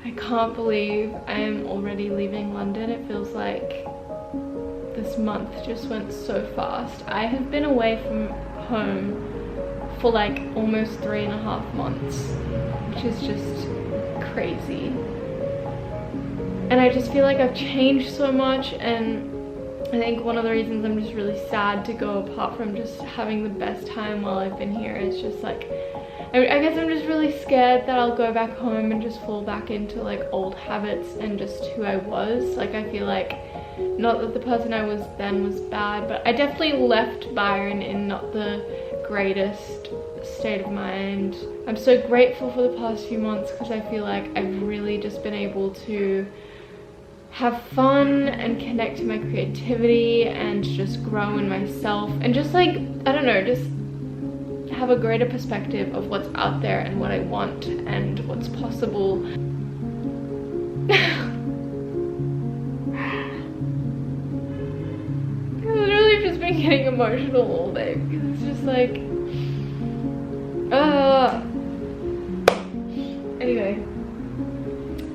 I can't believe I am already leaving London. It feels like this month just went so fast. I have been away from home for like almost 3.5 months, which is just crazy. And I just feel like I've changed so much, and I think one of the reasons I'm just really sad to go, apart from just having the best time while I've been here, is just like, I guess I'm just really scared that I'll go back home and just fall back into like old habits and just who I was. Like, I feel like, not that the person I was then was bad, but I definitely left Byron in not the greatest state of mind. I'm so grateful for the past few months because I feel like I've really just been able to have fun and connect to my creativity and just grow in myself and just like, I don't know, just have a greater perspective of what's out there and what I want and what's possible. I've literally just been getting emotional all day because it's just like, anyway,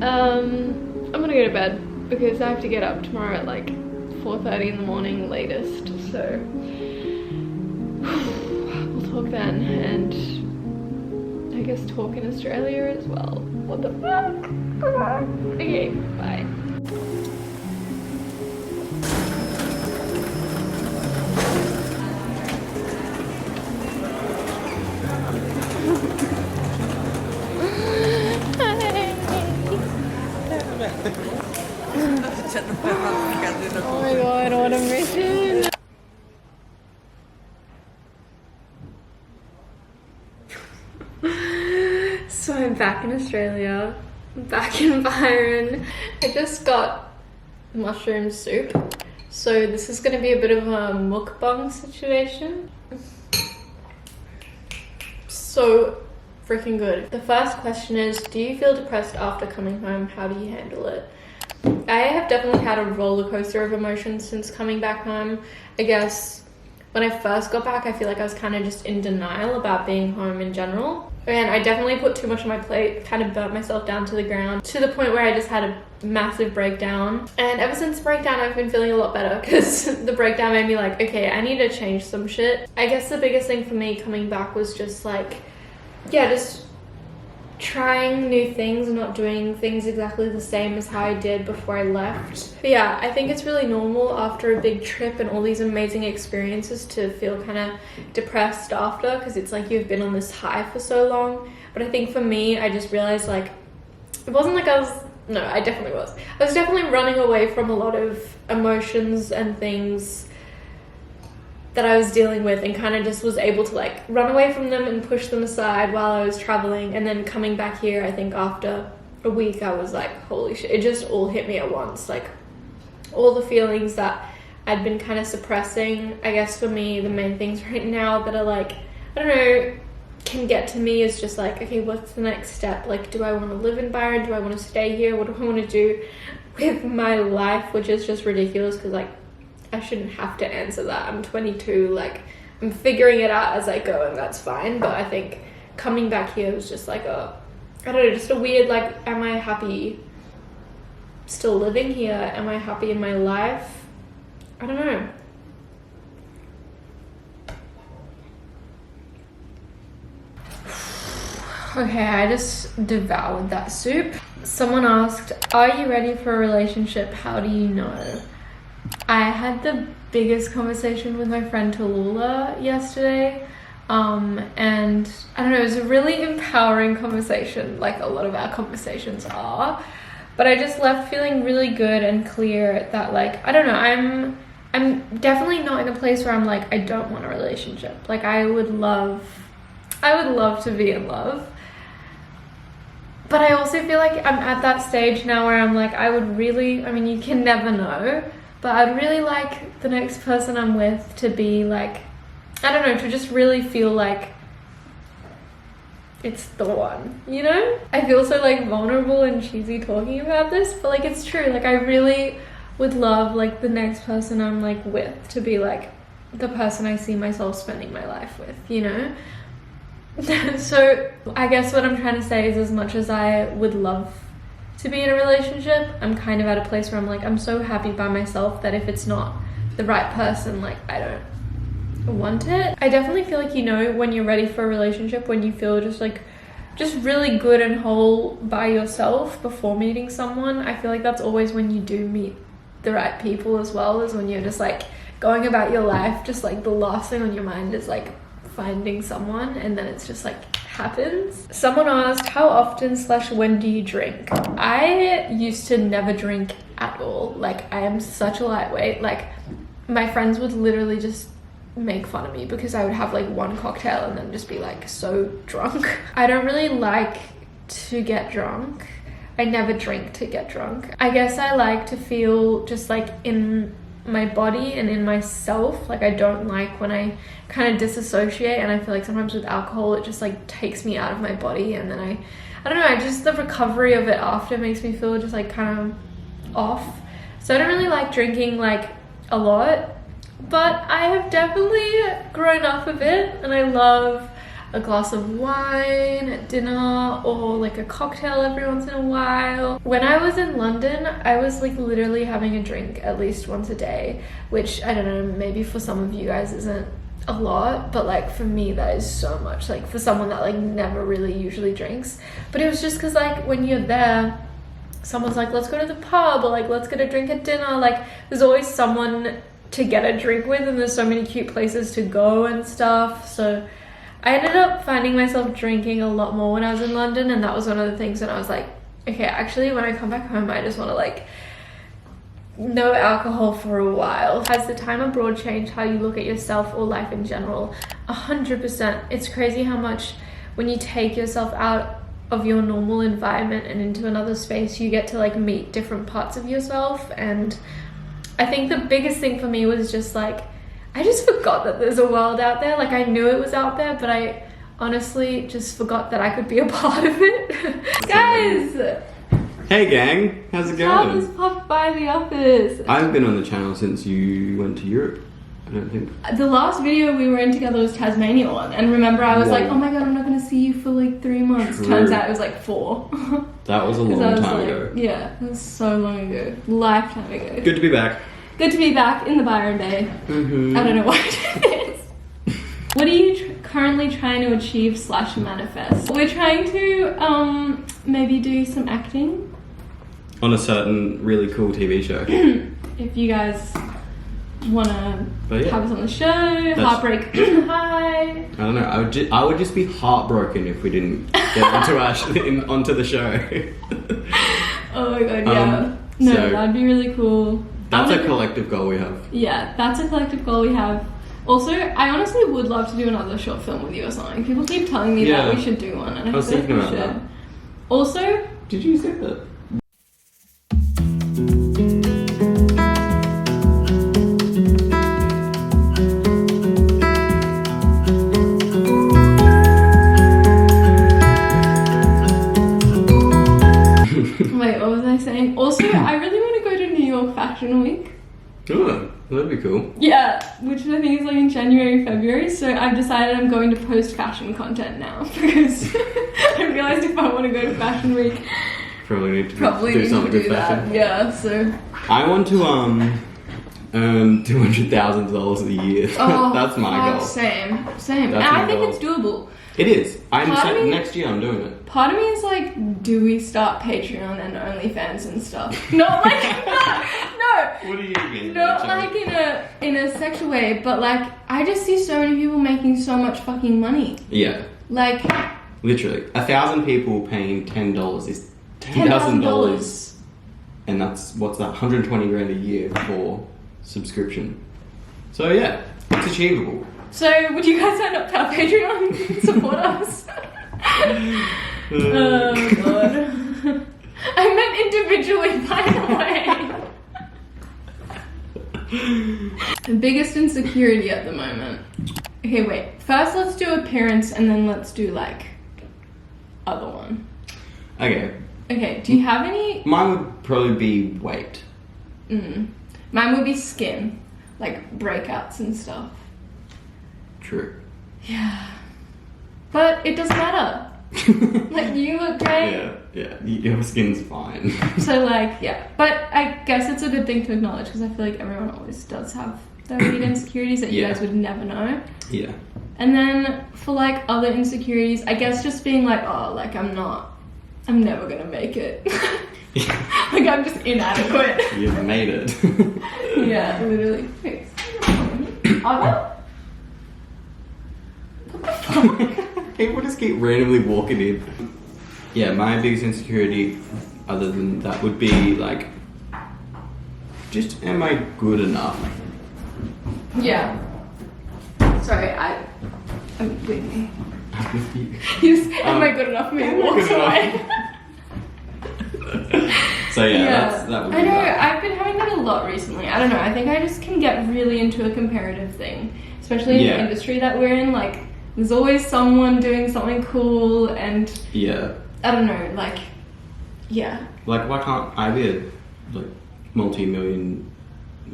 I'm gonna go to bed because I have to get up tomorrow at like 4:30 in the morning latest, so we'll talk then, and I guess talk in Australia as well. What the fuck? Okay, bye. Oh my god, what a mission! So I'm back in Australia, back in Byron. I just got mushroom soup, so this is gonna be a bit of a mukbang situation. So freaking good. The first question is, do you feel depressed after coming home? How do you handle it? I have definitely had a roller coaster of emotions since coming back home. I guess when I first got back, I feel like I was kind of just in denial about being home in general. And I definitely put too much on my plate, kind of burnt myself down to the ground, to the point where I just had a massive breakdown. And ever since the breakdown, I've been feeling a lot better because the breakdown made me like, okay, I need to change some shit. I guess the biggest thing for me coming back was just like, yeah, just trying new things and not doing things exactly the same as how I did before I left. But yeah, I think it's really normal after a big trip and all these amazing experiences to feel kind of depressed after, because it's like you've been on this high for so long. But I think for me, I just realized like, it wasn't like I was, no, I definitely was. I was definitely running away from a lot of emotions and things that I was dealing with, and kind of just was able to like run away from them and push them aside while I was traveling. And then coming back here, I think after a week, I was like, holy shit, it just all hit me at once. Like all the feelings that I'd been kind of suppressing. I guess for me, the main things right now that are like, I don't know, can get to me is just like, okay, what's the next step? Like, do I want to live in Byron? Do I want to stay here? What do I want to do with my life? Which is just ridiculous because like, I shouldn't have to answer that. I'm 22, like I'm figuring it out as I go, and that's fine. But I think coming back here was just like a, I don't know, just a weird like, am I happy still living here? Am I happy in my life? I don't know. Okay, I just devoured that soup. Someone asked, are you ready for a relationship? How do you know? I had the biggest conversation with my friend Tallulah yesterday, and I don't know, it was a really empowering conversation, like a lot of our conversations are, but I just left feeling really good and clear that like, I don't know, I'm definitely not in a place where I'm like, I don't want a relationship. Like I would love to be in love. But I also feel like I'm at that stage now where I'm like, I would really, I mean, you can never know, but I'd really like the next person I'm with to be like, I don't know, to just really feel like it's the one, you know? I feel so like vulnerable and cheesy talking about this, but like it's true. Like I really would love like the next person I'm like with to be like the person I see myself spending my life with, you know? So I guess what I'm trying to say is, as much as I would love to be in a relationship. I'm kind of at a place where I'm like, I'm so happy by myself that if it's not the right person, like, I don't want it. I definitely feel like, you know, when you're ready for a relationship, when you feel just really good and whole by yourself before meeting someone. I feel like that's always when you do meet the right people as well, is when you're just like going about your life, just like the last thing on your mind is like finding someone, and then it's just like happens. Someone asked, how often / when do you drink? I used to never drink at all. Like, I am such a lightweight. Like, my friends would literally just make fun of me because I would have like one cocktail and then just be like so drunk. I don't really like to get drunk. I never drink to get drunk. I guess I like to feel just like in my body and in myself. Like, I don't like when I kind of disassociate, and I feel like sometimes with alcohol it just like takes me out of my body, and then I don't know, I just, the recovery of it after makes me feel just like kind of off. So I don't really like drinking like a lot, but I have definitely grown up a bit, and I love a glass of wine at dinner or like a cocktail every once in a while. When I was in London, I was like literally having a drink at least once a day, which I don't know, maybe for some of you guys isn't a lot, but like for me that is so much, like for someone that like never really usually drinks. But it was just because like when you're there, someone's like, let's go to the pub, or like let's get a drink at dinner. Like, there's always someone to get a drink with, and there's so many cute places to go and stuff. So I ended up finding myself drinking a lot more when I was in London, and that was one of the things when I was like, okay, actually when I come back home I just want to like no alcohol for a while. Has the time abroad changed how you look at yourself or life in general? 100%. It's crazy how much when you take yourself out of your normal environment and into another space, you get to like meet different parts of yourself. And I think the biggest thing for me was just like, I just forgot that there's a world out there. Like, I knew it was out there, but I honestly just forgot that I could be a part of it. Guys! Hey gang, how's it going? Jahvis popped by the office. I've been on the channel since you went to Europe, I don't think. The last video we were in together was Tasmania one, and remember I was Whoa. like, oh my god, I'm not gonna see you for like 3 months. True. Turns out it was like 4. That was a long time ago. Yeah, it was so long ago. Lifetime ago. Good to be back. Good to be back in the Byron Bay. I don't know what it is. What are you currently trying to achieve / manifest? We're trying to maybe do some acting. On a certain really cool TV show. If you guys want to have us on the show, Heartbreak High. I don't know, I would just be heartbroken if we didn't get onto the show. Oh my god, yeah. No, so that'd be really cool. That's a collective goal we have. Yeah, that's a collective goal we have. Also, I honestly would love to do another short film with you or something. People keep telling me that we should do one, and I was thinking about that. Also, did you say that? Wait, what was I saying? Also, I really want to go to New York Fashion Week. Oh, that'd be cool. Yeah, which I think is like in January, February. So I've decided I'm going to post fashion content now because I realized if I want to go to Fashion Week, probably need to do something with fashion. Yeah, so I want to earn $200,000 a year. Oh, that's my goal. Same. That's And I think it's doable. It is. Next year I'm doing it. Part of me is like, do we start Patreon and OnlyFans and stuff? Not like no. What do you mean? Not like in a sexual way, but like I just see so many people making so much fucking money. Yeah. Like literally, 1,000 people paying $10 is $10,000, and that's what's that? 120 grand a year for subscription. So yeah, it's achievable. So would you guys sign up to our Patreon and support us? Oh god. I meant individually, by the way. The biggest insecurity at the moment. Okay, wait. First let's do appearance and then let's do like other one. Okay, do you have any? Mine would probably be weight. Mine would be skin. Like breakouts and stuff. True. Yeah. But it doesn't matter. Like, you look great. Yeah, your skin's fine. So like, yeah. But I guess it's a good thing to acknowledge because I feel like everyone always does have their weird insecurities that you Yeah. guys would never know. Yeah. And then for like other insecurities, I guess just being like, oh, like I'm never gonna make it. Like I'm just inadequate. You've made it. Yeah, literally. Wait, what the fuck? People just keep randomly walking in. Yeah, my biggest insecurity, other than that, would be like, just am I good enough? Yeah. Sorry, I'm with me. I'm with you. He's, am I good enough for me to am I walk good away? So yeah, that would be I know, that. I've been having that a lot recently. I don't know, I think I just can get really into a comparative thing. Especially in the industry that we're in, like, there's always someone doing something cool and... Yeah. I don't know, like... Yeah. Like, why can't I be a, like, multi-million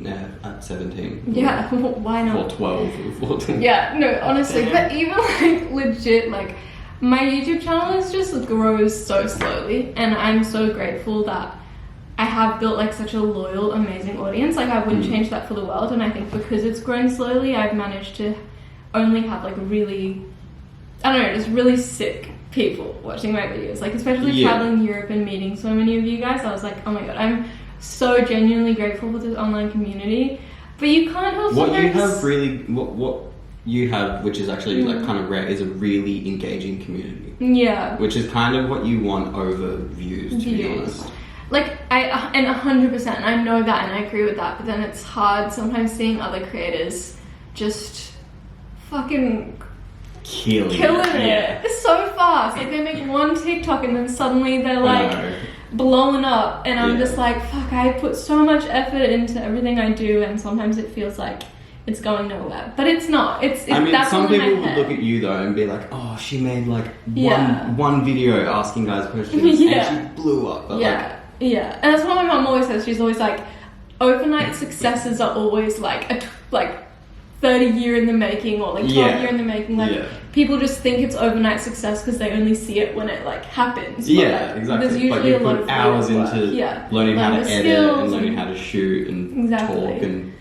at 17? Yeah, why not? Or 12 or 14. Yeah, no, honestly, but even, like, legit, like... My YouTube channel is just grows so slowly, and I'm so grateful that I have built like such a loyal, amazing audience. Like I wouldn't change that for the world, and I think because it's grown slowly, I've managed to only have like really, I don't know, just really sick people watching my videos. Like especially traveling Europe and meeting so many of you guys, I was like, oh my god, I'm so genuinely grateful for this online community. But you can't help what sometimes... you have really, what you have, which is actually like kind of rare, is a really engaging community. Yeah. Which is kind of what you want over views, to be honest. Like, and 100%, I know that and I agree with that, but then it's hard sometimes seeing other creators just fucking killing it so fast. Like, they make one TikTok and then suddenly they're like blowing up, and I'm just like, fuck, I put so much effort into everything I do, and sometimes it feels like it's going nowhere, but it's not. It's I mean, that's some all in my people would head. look at you though and be like, "Oh, she made like one video asking guys questions, and she blew up." But yeah, and that's what my mum always says. She's always like, overnight successes are always like a 30 year in the making, or like 12 year in the making. Like people just think it's overnight success because they only see it when it like happens. But, yeah, exactly. There's usually you a lot put of hours work. into learning how to edit and learning how to shoot and talk and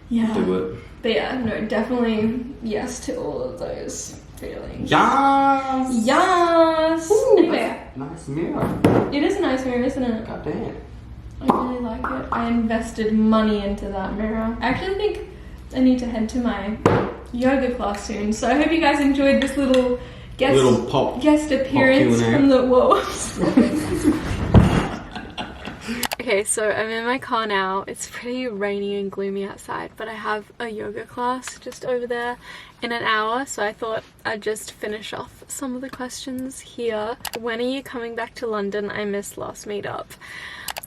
do it. But yeah, no, definitely yes to all of those feelings. Yes! Yes! Ooh, Anyway. Nice mirror. It is a nice mirror, isn't it? God damn. I really like it. I invested money into that mirror. I actually think I need to head to my yoga class soon. So I hope you guys enjoyed this little guest appearance from the... Whoa. Okay, so I'm in my car now. It's pretty rainy and gloomy outside, but I have a yoga class just over there in an hour, so I thought I'd just finish off some of the questions here. When are you coming back to London? I missed last meetup.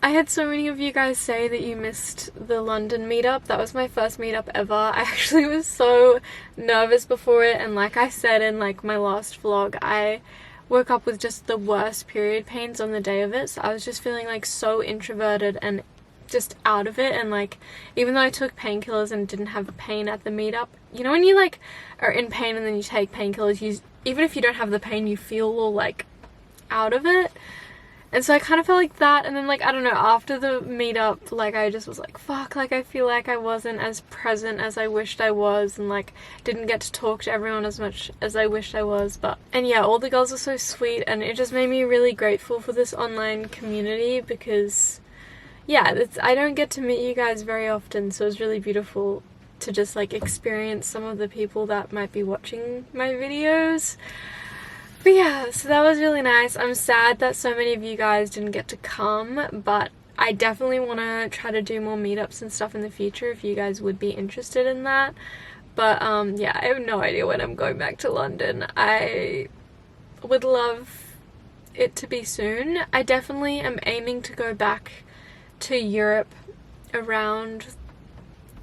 I had so many of you guys say that you missed the London meetup. That was my first meetup ever. I actually was so nervous before it, and like I said in like my last vlog, I woke up with just the worst period pains on the day of it, so I was just feeling like so introverted and just out of it. And like, even though I took painkillers and didn't have pain at the meetup, you know when you like are in pain and then you take painkillers, even if you don't have the pain, you feel all like out of it. And so I kind of felt like that, and then like, I don't know, after the meetup, like I just was like, fuck, like I feel like I wasn't as present as I wished I was, and like didn't get to talk to everyone as much as I wished I was. And yeah, all the girls were so sweet, and it just made me really grateful for this online community, because yeah, I don't get to meet you guys very often, so it was really beautiful to just like experience some of the people that might be watching my videos. But yeah, so that was really nice. I'm sad that so many of you guys didn't get to come, but I definitely want to try to do more meetups and stuff in the future if you guys would be interested in that. But yeah, I have no idea when I'm going back to London. I would love it to be soon. I definitely am aiming to go back to Europe around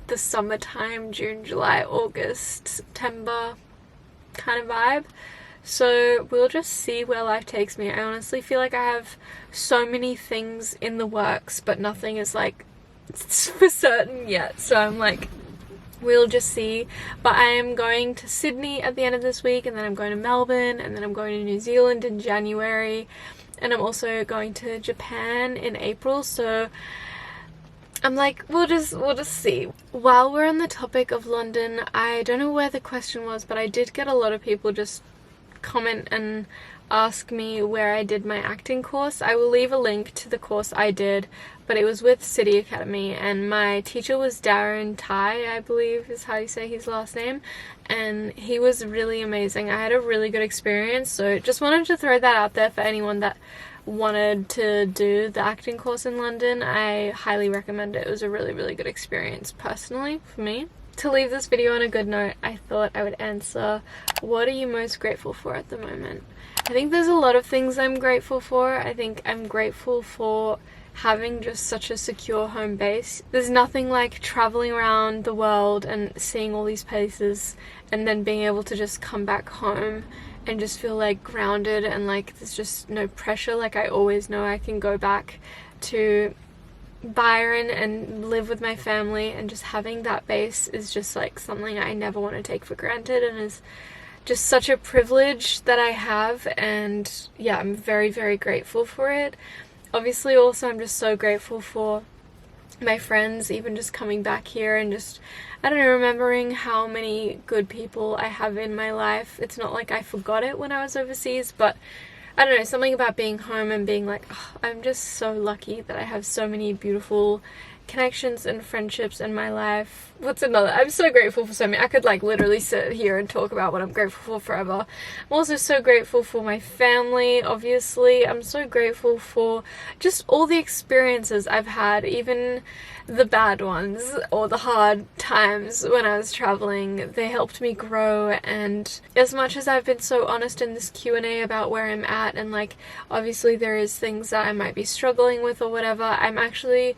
the summertime, June, July, August, September kind of vibe. So we'll just see where life takes me. I honestly feel like I have so many things in the works, but nothing is like for certain yet. So I'm like, we'll just see. But I am going to Sydney at the end of this week, and then I'm going to Melbourne, and then I'm going to New Zealand in January. and I'm also going to Japan in April, so I'm like, we'll just see. While we're on the topic of London, I don't know where the question was, but I did get a lot of people just comment and ask me where I did my acting course. I will leave a link to the course I did, but it was with City Academy, and my teacher was Darren Tai, I believe is how you say his last name, and he was really amazing. I had a really good experience, so just wanted to throw that out there for anyone that wanted to do the acting course in London. I highly recommend it. It was a really, really good experience personally for me. To leave this video on a good note, I thought I would answer, what are you most grateful for at the moment? I think there's a lot of things I'm grateful for. I think I'm grateful for having just such a secure home base. There's nothing like traveling around the world and seeing all these places and then being able to just come back home and just feel like grounded and like there's just no pressure. Like I always know I can go back to Byron and live with my family, and just having that base is just like something I never want to take for granted, and is just such a privilege that I have. And yeah, I'm very, very grateful for it. Obviously also I'm just so grateful for my friends, even just coming back here and just, I don't know, remembering how many good people I have in my life. It's not like I forgot it when I was overseas, but I don't know, something about being home and being like, oh, I'm just so lucky that I have so many beautiful connections and friendships in my life. What's another? I'm so grateful for so many. I could like literally sit here and talk about what I'm grateful for forever. I'm also so grateful for my family, obviously. I'm so grateful for just all the experiences I've had, even the bad ones or the hard times when I was traveling. They helped me grow, and as much as I've been so honest in this Q&A about where I'm at, and like obviously there is things that I might be struggling with or whatever, I'm actually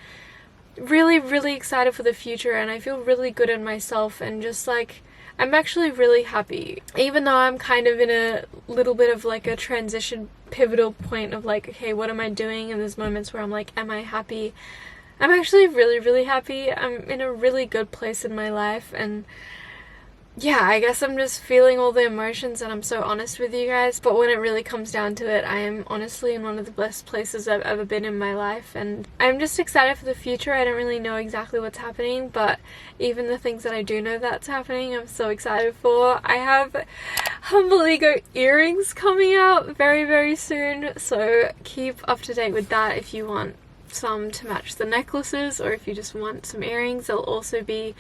really, really excited for the future, and I feel really good in myself, and just like I'm actually really happy. Even though I'm kind of in a little bit of like a transition pivotal point of like, okay, what am I doing? And there's moments where I'm like, am I happy? I'm actually really, really happy. I'm in a really good place in my life, and yeah, I guess I'm just feeling all the emotions, and I'm so honest with you guys, but when it really comes down to it, I am honestly in one of the best places I've ever been in my life, and I'm just excited for the future. I don't really know exactly what's happening, but even the things that I do know that's happening, I'm so excited for. I have Humble Ego earrings coming out very, very soon, so keep up to date with that if you want some to match the necklaces, or if you just want some earrings. There'll also be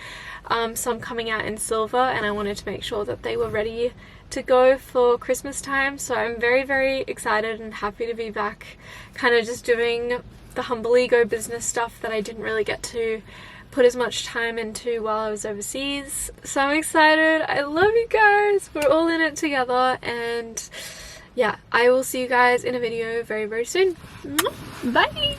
some coming out in silver, and I wanted to make sure that they were ready to go for Christmas time, so I'm very, very excited and happy to be back kind of just doing the Humble Ego business stuff that I didn't really get to put as much time into while I was overseas. So I'm excited. I love you guys. We're all in it together, and yeah, I will see you guys in a video very, very soon. Bye!